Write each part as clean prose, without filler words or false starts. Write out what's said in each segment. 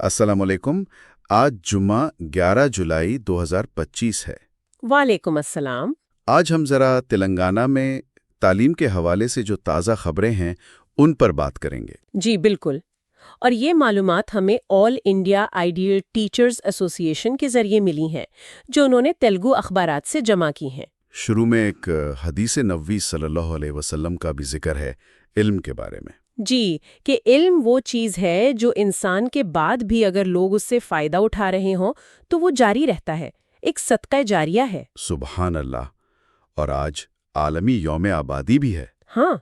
السلام علیکم۔ آج جمعہ 11 جولائی 2025 ہے۔ وعلیکم السلام۔ آج ہم ذرا تلنگانہ میں تعلیم کے حوالے سے جو تازہ خبریں ہیں ان پر بات کریں گے۔ جی بالکل، اور یہ معلومات ہمیں آل انڈیا آئیڈیل ٹیچرز ایسوسی ایشن کے ذریعے ملی ہیں، جو انہوں نے تیلگو اخبارات سے جمع کی ہیں۔ شروع میں ایک حدیث نبوی صلی اللہ علیہ وسلم کا بھی ذکر ہے علم کے بارے میں۔ جی، کہ علم وہ چیز ہے جو انسان کے بعد بھی اگر لوگ اس سے فائدہ اٹھا رہے ہوں تو وہ جاری رہتا ہے، ایک صدقہ جاریہ ہے۔ سبحان اللہ۔ اور آج عالمی یوم آبادی بھی ہے۔ ہاں،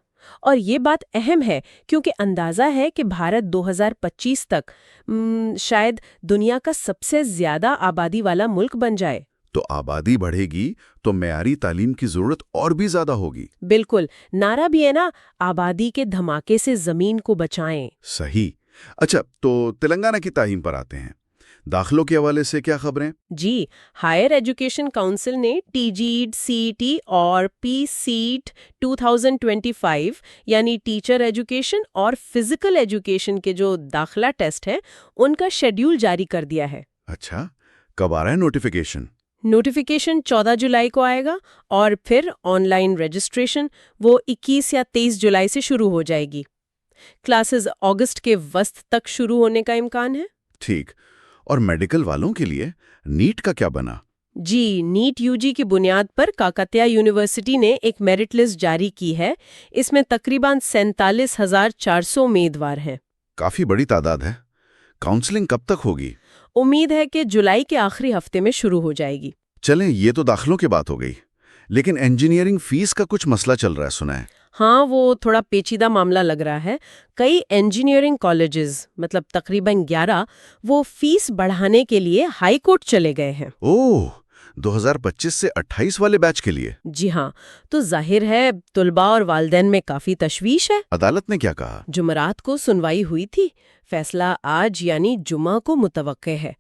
اور یہ بات اہم ہے کیونکہ اندازہ ہے کہ بھارت 2025 تک شاید دنیا کا سب سے زیادہ آبادی والا ملک بن جائے۔ تو آبادی بڑھے گی تو معیاری تعلیم کی ضرورت اور بھی زیادہ ہوگی۔ بالکل، نعرہ بھی ہے نا، آبادی کے دھماکے سے زمین کو بچائیں۔ صحیح۔ اچھا، تو تلنگانہ کی تعلیم پر آتے ہیں۔ داخلوں کے حوالے سے کیا خبریں؟ جی، ہائر ایجوکیشن کونسل نے ٹی جیڈ، سی ٹی اور پی سیٹ 2025 یعنی ٹیچر ایجوکیشن اور فزیکل ایجوکیشن کے جو داخلہ ٹیسٹ ہیں ان کا شیڈیول جاری کر دیا ہے۔ اچھا، کب آ رہا ہے نوٹیفیکیشن؟ نوٹیفیکیشن 14 جولائی کو آئے گا اور پھر آن لائن رجسٹریشن وہ 21 یا 23 جولائی سے شروع ہو جائے گی۔ کلاسز اگست کے وسط تک شروع ہونے کا امکان ہے۔ ٹھیک۔ اور میڈیکل والوں کے لیے نیٹ کا کیا بنا؟ جی، نیٹ یو جی کی بنیاد پر کاکتیہ یونیورسٹی نے ایک میرٹ لسٹ جاری کی ہے۔ اس میں تقریباً 47,400 امیدوار ہیں۔ کافی بڑی تعداد ہے۔ کاؤنسلنگ کب تک ہوگی؟ امید ہے کہ جولائی کے آخری ہفتے میں شروع ہو جائے گی۔ چلیں، یہ تو داخلوں کی بات ہو گئی، لیکن انجینئرنگ فیس کا کچھ مسئلہ چل رہا ہے، سنا ہے۔ ہاں، وہ تھوڑا پیچیدہ معاملہ لگ رہا ہے۔ کئی انجینئرنگ کالجز مطلب تقریباً 11 وہ فیس بڑھانے کے لیے ہائی کورٹ چلے گئے ہیں۔ اوہ، 2025 سے 28 والے بیچ کے لیے؟ جی ہاں، تو ظاہر ہے طلباء اور والدین میں کافی تشویش ہے۔ عدالت نے کیا کہا؟ جمعرات کو سنوائی ہوئی تھی، فیصلہ آج یعنی جمعہ کو متوقع ہے۔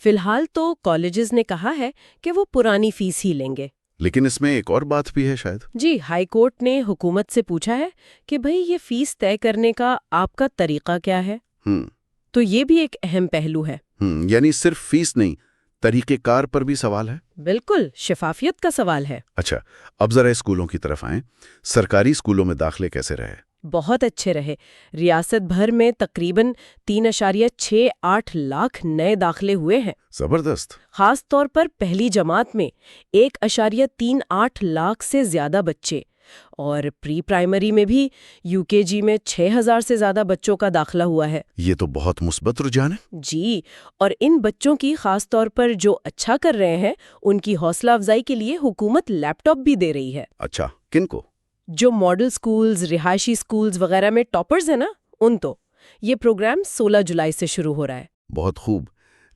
فی الحال تو کالجز نے کہا ہے کہ وہ پرانی فیس ہی لیں گے۔ لیکن اس میں ایک اور بات بھی ہے شاید۔ جی، ہائی کورٹ نے حکومت سے پوچھا ہے کہ بھئی یہ فیس طے کرنے کا آپ کا طریقہ کیا ہے؟ تو یہ بھی ایک اہم پہلو ہے۔ یعنی صرف فیس نہیں، طریقہ کار پر بھی سوال ہے؟ بالکل، شفافیت کا سوال ہے۔ اچھا، اب ذرا اسکولوں کی طرف آئیں۔ سرکاری اسکولوں میں داخلے کیسے رہے؟ بہت اچھے رہے۔ ریاست بھر میں تقریباً 3.68 لاکھ نئے داخلے ہوئے ہیں۔ زبردست۔ خاص طور پر پہلی جماعت میں 1.38 لاکھ سے زیادہ بچے، اور پری پرائمری میں بھی یو کے جی میں 6,000 سے زیادہ بچوں کا داخلہ ہوا ہے۔ یہ تو بہت مثبت رجحان ہے۔ جی، اور ان بچوں کی خاص طور پر جو اچھا کر رہے ہیں ان کی حوصلہ افزائی کے لیے حکومت لیپ ٹاپ بھی دے رہی ہے۔ اچھا، کن کو؟ جو ماڈل سکولز، رہائشی سکولز وغیرہ میں ٹاپرز ہیں نا، ان تو یہ پروگرام 16 جولائی سے شروع ہو رہا ہے۔ بہت خوب،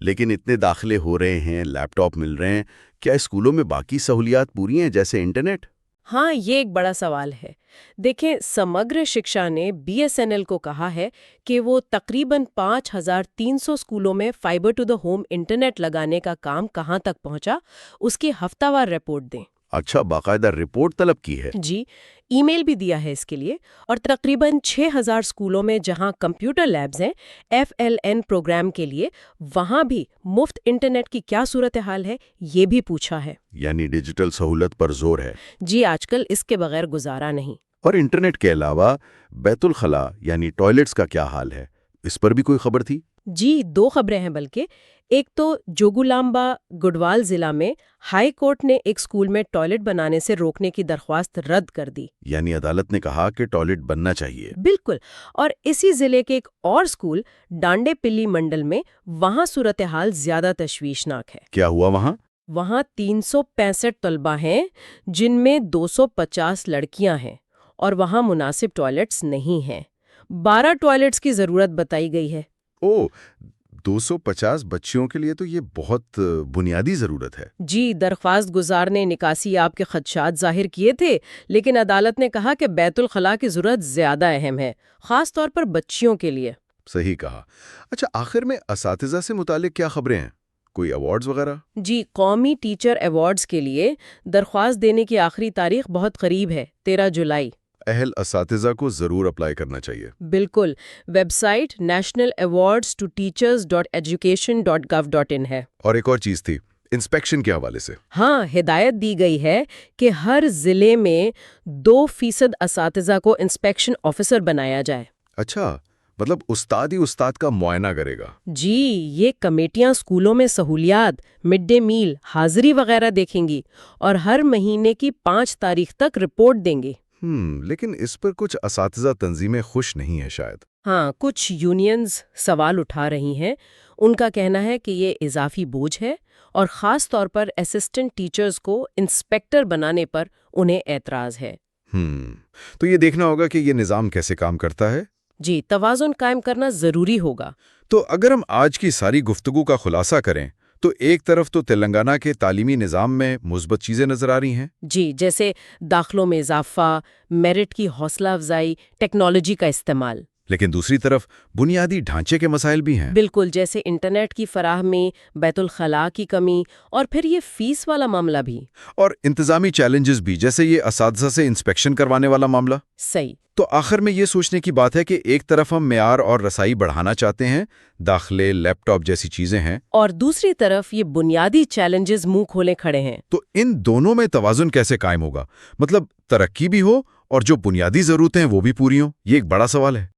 لیکن اتنے داخلے ہو رہے ہیں، لیپ ٹاپ مل رہے ہیں، کیا اسکولوں میں باقی سہولیات پوری ہیں جیسے انٹرنیٹ؟ ہاں، یہ ایک بڑا سوال ہے۔ دیکھیں، سمگر شکشا نے BSNL کو کہا ہے کہ وہ تقریباً 5,300 اسکولوں میں fibre to the home internet لگانے کا کام کہاں تک پہنچا، اس کی ہفتہ وار رپورٹ دیں۔ اچھا، باقاعدہ رپورٹ طلب کی ہے؟ جی، ای میل بھی دیا ہے اس کے لیے، اور تقریباً 6,000 اسکولوں میں جہاں کمپیوٹر لیبز ہیں FLN پروگرام کے لیے، وہاں بھی مفت انٹرنیٹ کی کیا صورتحال ہے یہ بھی پوچھا ہے۔ یعنی ڈیجیٹل سہولت پر زور ہے۔ جی، آج کل اس کے بغیر گزارا نہیں۔ اور انٹرنیٹ کے علاوہ بیت الخلاء یعنی ٹوائلٹس کا کیا حال ہے؟ اس پر بھی کوئی خبر تھی؟ جی، 2 خبریں ہیں بلکہ۔ ایک تو جوگولامبا گڑھوال ضلع میں ہائی کورٹ نے ایک اسکول میں ٹوائلٹ بنانے سے روکنے کی درخواست رد کر دی۔ یعنی عدالت نے کہا کہ ٹوائلٹ بننا چاہیے۔ بالکل، اور اسی ضلع کے ایک اور اسکول ڈانڈے پلی منڈل میں، وہاں صورتحال زیادہ تشویشناک ہے۔ کیا ہوا وہاں؟ وہاں 365 طلبہ ہیں جن میں 250 لڑکیاں ہیں، اور وہاں مناسب ٹوائلٹس نہیں ہیں۔ 12 ٹوائلٹس کی ضرورت بتائی گئی ہے۔ 250 بچیوں کے لیے تو یہ بہت بنیادی ضرورت ہے۔ جی، درخواست گزار نے نکاسی یاب کے خدشات ظاہر کیے تھے، لیکن عدالت نے کہا کہ بیت الخلاء کی ضرورت زیادہ اہم ہے، خاص طور پر بچیوں کے لیے۔ صحیح کہا۔ اچھا، آخر میں اساتذہ سے متعلق کیا خبریں ہیں؟ کوئی ایوارڈز وغیرہ؟ جی، قومی ٹیچر ایوارڈز کے لیے درخواست دینے کی آخری تاریخ بہت قریب ہے، 13 جولائی۔ اہل اساتذہ کو ضرور اپلائی کرنا چاہیے؟ بالکل، ویب سائٹ nationalawards2teachers.education.gov.in ہے۔ اور ایک اور چیز تھی، انسپیکشن کے حوالے سے۔ ہاں، ہدایت دی گئی ہے کہ ہر ضلع میں 2% اساتذہ کو انسپیکشن آفیسر بنایا جائے۔ اچھا، مطلب استاد ہی استاد کا معائنہ کرے گا؟ جی، یہ کمیٹیاں اسکولوں میں سہولیات، مڈ ڈے میل، حاضری وغیرہ دیکھیں گی اور ہر مہینے کی 5 تاریخ تک رپورٹ دیں گی۔ لیکن اس پر کچھ اساتذہ تنظیمیں خوش نہیں ہیں شاید۔ ہاں، کچھ یونینز سوال اٹھا رہی ہیں۔ ان کا کہنا ہے کہ یہ اضافی بوجھ ہے اور خاص طور پر اسسٹنٹ ٹیچرز کو انسپیکٹر بنانے پر انہیں اعتراض ہے۔ تو یہ دیکھنا ہوگا کہ یہ نظام کیسے کام کرتا ہے۔ جی، توازن قائم کرنا ضروری ہوگا۔ تو اگر ہم آج کی ساری گفتگو کا خلاصہ کریں تو ایک طرف تو تلنگانہ کے تعلیمی نظام میں مثبت چیزیں نظر آ رہی ہیں۔ جی، جیسے داخلوں میں اضافہ، میرٹ کی حوصلہ افزائی، ٹیکنالوجی کا استعمال۔ لیکن دوسری طرف بنیادی ڈھانچے کے مسائل بھی ہیں۔ بالکل، جیسے انٹرنیٹ کی فراہمی، بیت الخلاء کی کمی اور پھر یہ فیس والا معاملہ بھی۔ اور انتظامی چیلنجز بھی، جیسے یہ اساتذہ سے انسپیکشن کروانے والا معاملہ۔ صحیح۔ تو آخر میں یہ سوچنے کی بات ہے کہ ایک طرف ہم معیار اور رسائی بڑھانا چاہتے ہیں، داخلے، لیپ ٹاپ جیسی چیزیں ہیں، اور دوسری طرف یہ بنیادی چیلنجز منہ کھولے کھڑے ہیں۔ تو ان دونوں میں توازن کیسے قائم ہوگا؟ مطلب ترقی بھی ہو اور جو بنیادی ضرورتیں ہیں وہ بھی پوری ہوں؟ یہ ایک بڑا سوال ہے۔